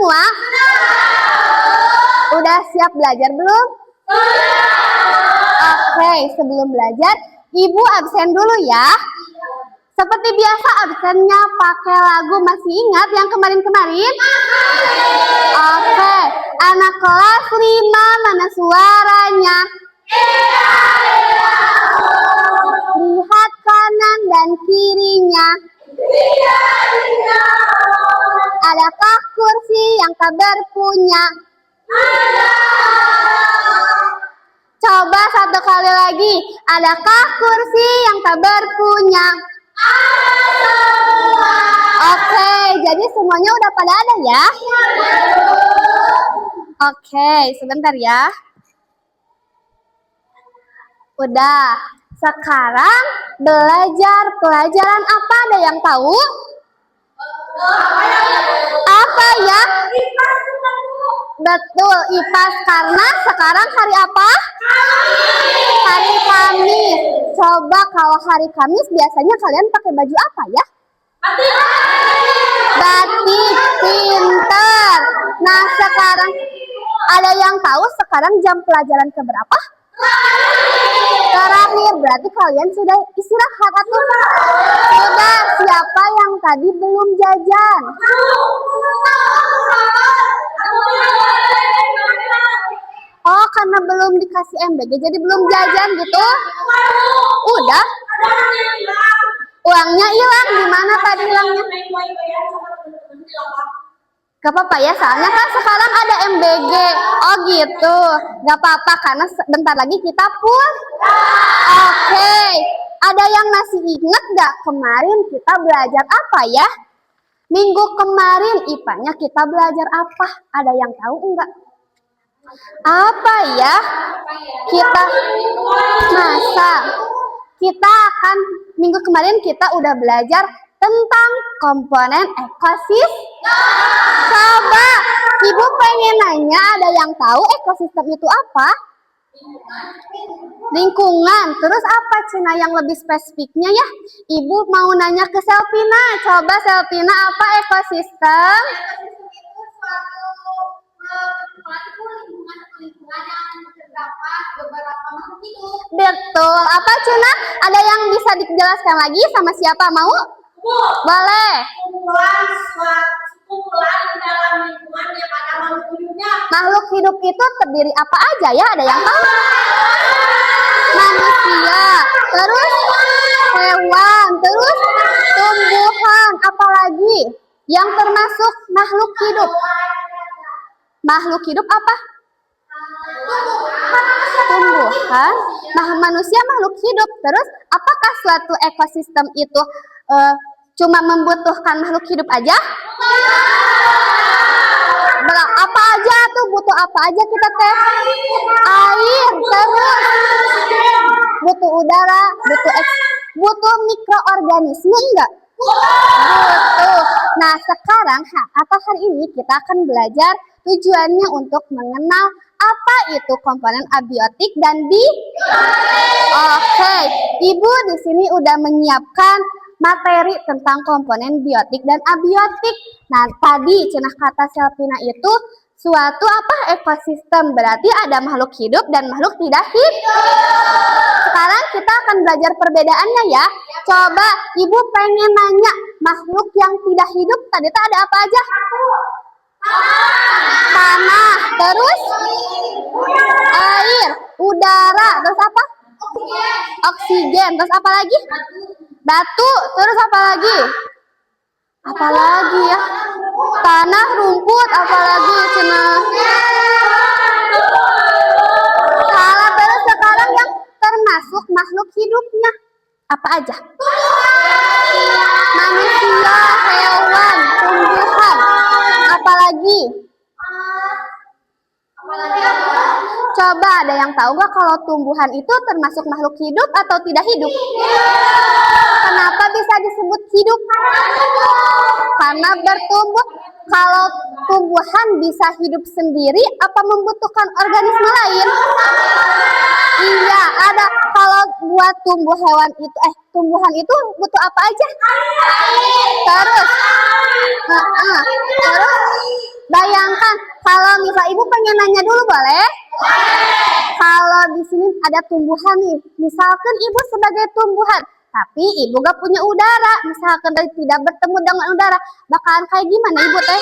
semua? Udah siap belajar belum? Oke, sebelum belajar, Ibu absen dulu ya. Seperti biasa absennya pakai lagu, masih ingat yang kemarin-kemarin? Oke, anak kelas 5 mana suaranya? Lihat kanan dan kirinya. Adakah kursi yang tak berpunya? Coba satu kali lagi. Adakah kursi yang tak berpunya? Oke, jadi semuanya udah pada ada ya? Oke, sebentar ya. Udah. Sekarang belajar pelajaran apa? Ada yang tahu? Apa ya? Betul, IPAS. Karena sekarang hari apa? Hari Kamis. Coba kalau hari Kamis biasanya kalian pakai baju apa ya? Batik. Pinter. Nah, sekarang ada yang tahu sekarang jam pelajaran keberapa? Terakhir. Berarti kalian sudah istirahat atau? Sudah. Siapa yang tadi belum jajan? Oh, karena belum dikasih MBG jadi belum jajan gitu? Udah? Uangnya hilang. Di mana tadi hilangnya? Gak apa-apa ya, soalnya kan sekarang ada MBG. Oh gitu. Gak apa-apa karena bentar lagi kita pulang. Oke. Ada yang masih ingat gak kemarin kita belajar apa ya? Minggu kemarin IPA-nya kita belajar apa? Ada yang tahu enggak? Apa ya? Kita akan minggu kemarin kita udah belajar tentang komponen ekosistem. Coba, Ibu pengen nanya, ada yang tahu ekosistem itu apa? Lingkungan. Terus apa Cina yang lebih spesifiknya ya? Ibu mau nanya ke Selvina. Coba Selvina, apa ekosistem? Betul. Apa Cina? Ada yang bisa dijelaskan lagi sama siapa mau? Boleh. Kumpulan dalam lingkungan yang ada makhluk hidupnya. Makhluk hidup itu terdiri apa aja ya? Ada yang tahu? Manusia, terus hewan, terus tumbuhan, apalagi yang termasuk makhluk hidup? Makhluk hidup apa? Tumbuhan. Nah, manusia makhluk hidup. Terus apakah suatu ekosistem itu cuma membutuhkan makhluk hidup aja? Apa aja tuh, butuh apa aja kita teh? Air, terus butuh udara, butuh mikroorganisme enggak? Butuh. Nah, sekarang atau hari ini kita akan belajar tujuannya untuk mengenal apa itu komponen abiotik dan biotik. Oke, Ibu di sini udah menyiapkan materi tentang komponen biotik dan abiotik. Nah, tadi cenah kata Selvina itu suatu apa? Ekosistem. Berarti ada makhluk hidup dan makhluk tidak hidup. Sekarang kita akan belajar perbedaannya ya. Coba Ibu pengen nanya, makhluk yang tidak hidup tadi ada apa aja? Tanah, terus air, udara, terus apa? Oksigen, terus apa lagi? Batu, terus apa lagi? Apalagi ya? Tanah, rumput, apalagi cina. Salah. Terus sekarang yang termasuk makhluk hidupnya apa aja? Manusia, hewan, tumbuhan, apalagi? Coba ada yang tahu nggak kalau tumbuhan itu termasuk makhluk hidup atau tidak hidup? Kenapa bisa disebut hidup? Karena bertumbuh. Kalau tumbuhan bisa hidup sendiri, apa membutuhkan organisme lain? Iya, ada. Kalau buat tumbuhan itu butuh apa aja? Terus, Bayangkan kalau misal ibu pengen nanya dulu boleh? Kalau di sini ada tumbuhan nih, misalkan ibu sebagai tumbuhan, tapi ibu gak punya udara, misalkan tidak bertemu dengan udara, bakalan kayak gimana ibu teh?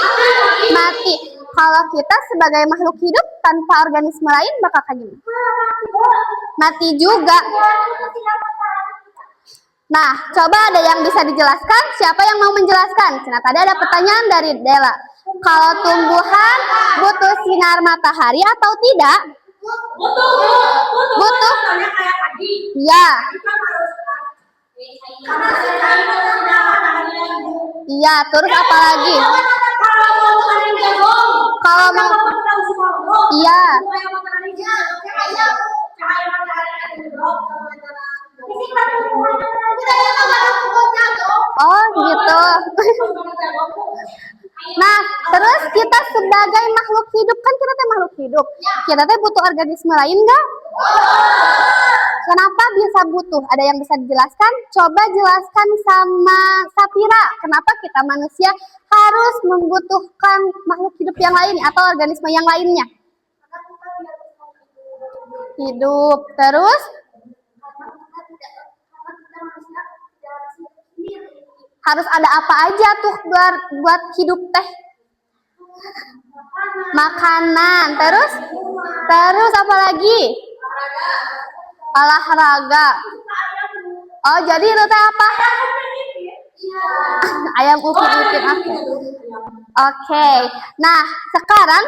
Mati. Kalau kita sebagai makhluk hidup tanpa organisme lain bakal kayak gimana? Mati juga. Nah, coba ada yang bisa dijelaskan? Siapa yang mau menjelaskan? Nah, tadi ada pertanyaan dari Dela. Kalau tumbuhan butuh sinar matahari atau tidak? Butuh. Iya. Iya, terus apa lagi? Kalau mau iya. Oh, gitu. Nah, terus kita sebagai makhluk hidup, kan kita teh makhluk hidup. Kita teh butuh organisme lain nggak? Kenapa bisa butuh? Ada yang bisa dijelaskan? Coba jelaskan sama Sapira. Kenapa kita manusia harus membutuhkan makhluk hidup yang lain atau organisme yang lainnya? Hidup. Terus? Harus ada apa aja tuh buat hidup teh? Makanan. Terus apa lagi? Olahraga. Oh, jadi itu teh apa? Ayam upin-ipin aku. Oke. Nah, sekarang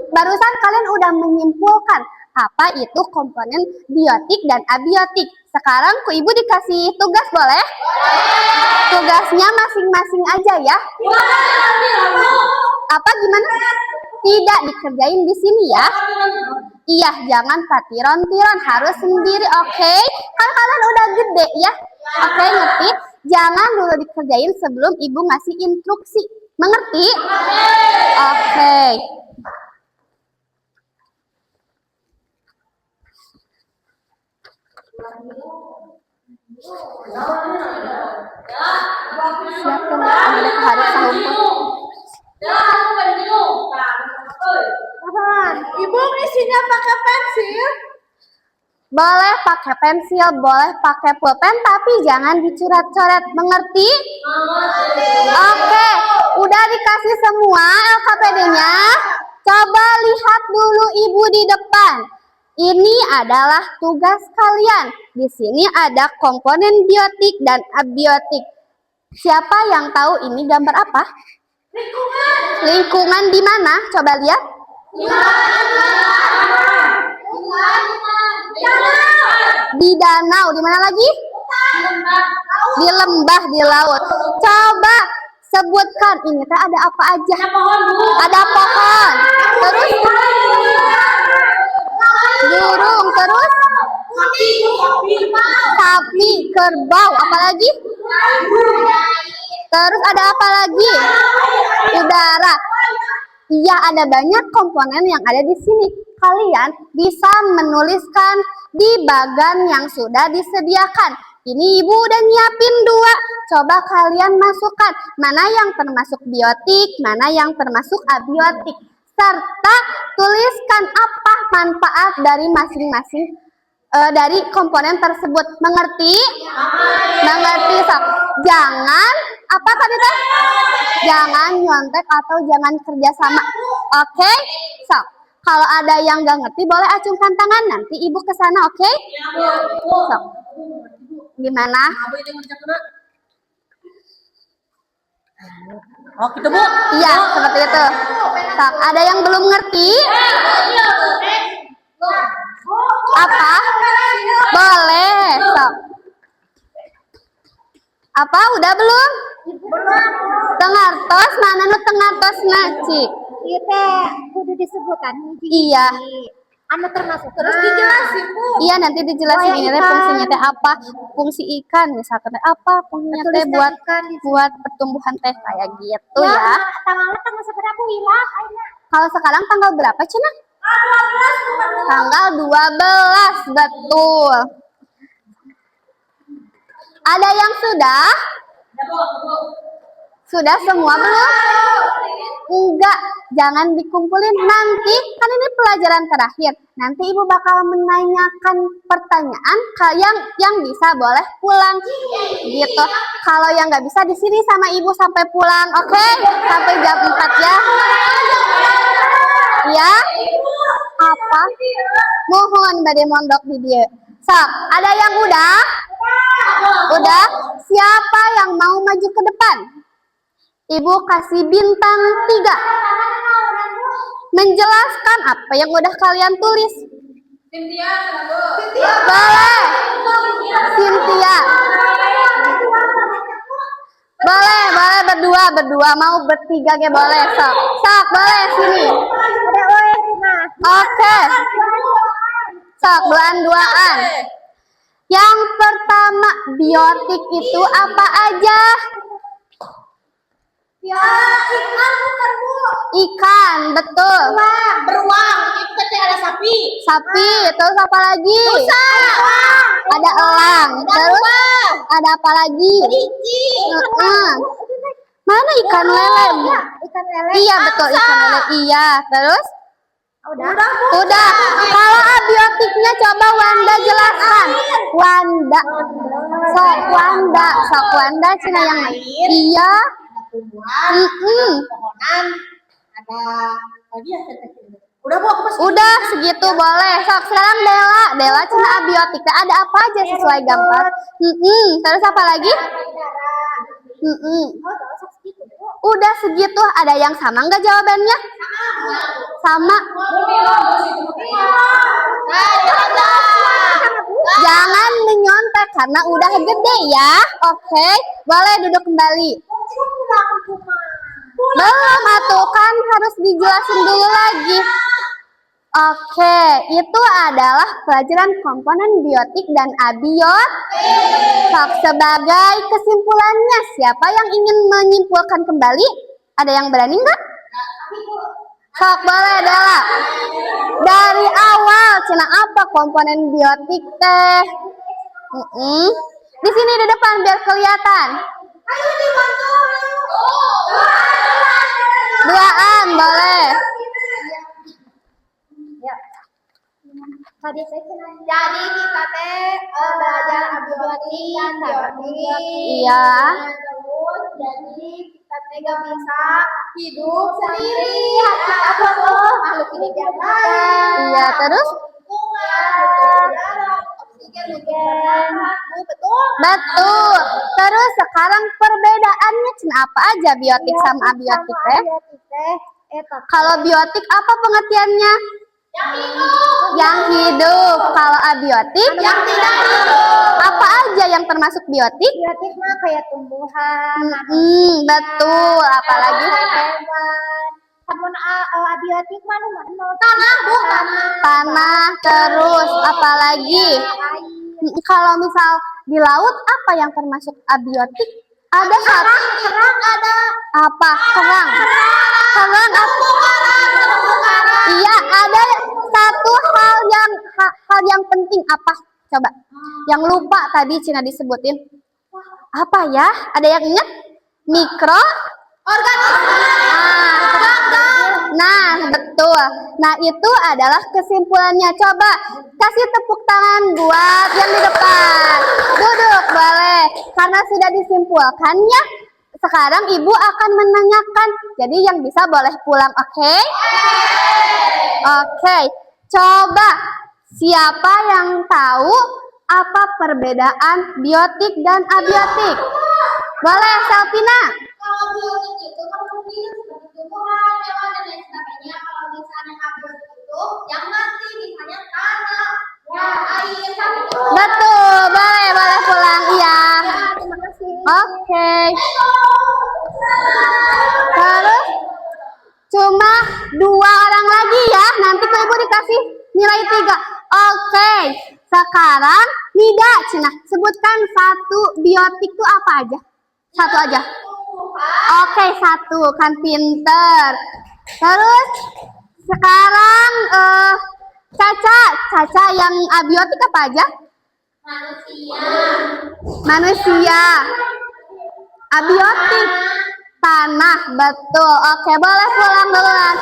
barusan kalian udah menyimpulkan apa itu komponen biotik dan abiotik. Sekarang ku ibu dikasih tugas boleh? Tugasnya masing-masing aja ya. Apa gimana? Tidak dikerjain di sini ya. Iya, jangan patiron-tiron, harus sendiri, oke? Kan kalian udah gede ya. Oke, ngerti? Jangan dulu dikerjain sebelum ibu ngasih instruksi. Mengerti? Oke. Siapa yang harus sahumpun? Ibu isinya pakai pensil? Boleh pakai pensil, boleh pakai pulpen, tapi jangan dicoret-coret. Mengerti? Oke, udah dikasih semua LKPD-nya. Coba lihat dulu ibu di depan. Ini adalah tugas kalian. Di sini ada komponen biotik dan abiotik. Siapa yang tahu ini gambar apa? Lingkungan. Lingkungan di mana? Coba lihat. Di danau. Di mana lagi? Di lembah, di laut. Coba sebutkan ini teh ada apa aja? Ada pohon. Terus burung, terus sapi, kerbau, apalagi? Terus ada apa lagi? Udara. Iya, ada banyak komponen yang ada di sini. Kalian bisa menuliskan di bagan yang sudah disediakan. Ini ibu udah nyiapin 2. Coba kalian masukkan mana yang termasuk biotik, mana yang termasuk abiotik. Serta tuliskan apa manfaat dari masing-masing dari komponen tersebut. Mengerti? Mengerti, sob. Jangan apa tadi teh? Jangan nyontek atau jangan kerjasama. Oke? Sob. Kalau ada yang nggak ngerti boleh acungkan tangan, nanti ibu ke sana, oke? Sob. Gimana? Oh gitu Bu? Iya, seperti itu. Sob. Ada yang belum ngerti? Apa? Boleh, sob. Apa? Udah belum? Tengartos, mana nu tengartos naci? Iya teh, kudu disebutkan. Iya. Anu termasuk. Terus dijelasin Bu. Iya, nanti dijelasin ini teh fungsinya teh apa? Fungsi ikan misalkan teh apa? Fungsinya teh buat pertumbuhan teh kayak gitu ya. Tanggal seberapa wilayah? Kalau sekarang tanggal berapa, Cina? Tanggal 12, betul. Ada yang sudah? Sudah semua belum? Enggak, jangan dikumpulin. Nanti, kan ini pelajaran terakhir. Nanti ibu bakal menanyakan pertanyaan yang bisa boleh pulang. Gitu. Kalau yang nggak bisa di sini sama ibu sampai pulang. Oke? Sampai jam 4 ya. Ya? Apa? Mohon bade mondok di dia. Sok, ada yang udah? Udah? Siapa yang mau maju ke depan? Ibu kasih bintang 3. Menjelaskan apa yang udah kalian tulis. Cynthia, Boleh. Cynthia. Boleh berdua. Mau bertiga ke boleh. Sok, boleh sini. Ada oleh rumah. Oke. Sok, duaan. Yang pertama, biotik itu apa aja? Ya, ikan bukan Bu. Ikan, betul. Beruang, itu tadi ada sapi. Sapi, terus apa lagi? Rusa. Ada elang. Terus ada apa lagi? Kelinci. Mana ikan lele? Ikan lele. Iya, betul ikan lele. Iya, terus? Udah. Udah. Kalau abiotiknya coba Wanda jelaskan. Wanda. Sok Wanda cina yang iya. Tumbuhan, pohonan, ada lagi ya. Udah Bu, aku masuk. Udah segitu boleh. Sok sekarang Dela cina abiotiknya ada apa aja sesuai gambar. Terus apa lagi? Udah segitu. Ada yang sama nggak jawabannya? Sama. Jangan menyontek karena udah gede ya. Oke, boleh duduk kembali. Belum atuh kan harus dijelasin dulu lagi. Oke, itu adalah pelajaran komponen biotik dan abiotik. Sebagai kesimpulannya, siapa yang ingin menyimpulkan kembali? Ada yang berani nggak? Sok boleh Dela. Dari awal, cina apa komponen biotik teh? Di sini di depan biar kelihatan. Ayo dibantu. Duaan boleh. Tadi saya kena. Jadi kita belajar abiotik dan biotik. Iya. Terus jadi kita gak bisa hidup sendiri. Apa tuh? Makhluk hidup yang lain. Iya, terus? Betul. Betul. Terus sekarang perbedaannya cina apa aja biotik sama abiotik teh? Kalau biotik apa pengertiannya? Yang hidup. Kalau abiotik? Yang tidak hidup. Apa aja yang termasuk biotik? Biotik mah kayak tumbuhan, Betul. Apalagi? hewan. Namun abiotik mah Tanah, Bu. Tanah. Terus apalagi? Kalau misal di laut apa yang termasuk abiotik? Ada satu. Kerang ada. Apa? Kerang. Kerang apa? Iya, ada satu hal yang penting apa? Coba. Yang lupa tadi Cina disebutin. Apa ya? Ada yang ingat? Mikroorganisme. Nah, betul. Nah, itu adalah kesimpulannya. Coba kasih tepuk tangan buat yang di depan. Duduk, boleh. Karena sudah disimpulkannya, sekarang Ibu akan menanyakan. Jadi yang bisa boleh pulang, oke? Oke. Coba siapa yang tahu apa perbedaan biotik dan abiotik? Boleh, Selvina. Kalau biotik itu kan mungkin seperti tumbuhan, hewan dan lain sebagainya. Kalau misalnya abiotik itu yang mati, misalnya tanah, air, gitu. Betul, boleh pulang. Iya. Terima kasih. Oke. Terus cuma 2 orang lagi ya. Nanti ke Ibu dikasih nilai 3. Oke. Sekarang Nida, Cina, sebutkan satu biotik itu apa aja? Satu aja. Oke, satu. Kan pinter. Terus sekarang Caca yang abiotik apa aja? Manusia. Manusia. Abiotik. Tanah, betul. Oke, boleh pulang duluan.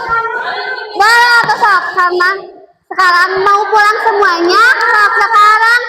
Boleh atau sok? Karena sekarang mau pulang semuanya. Sok sekarang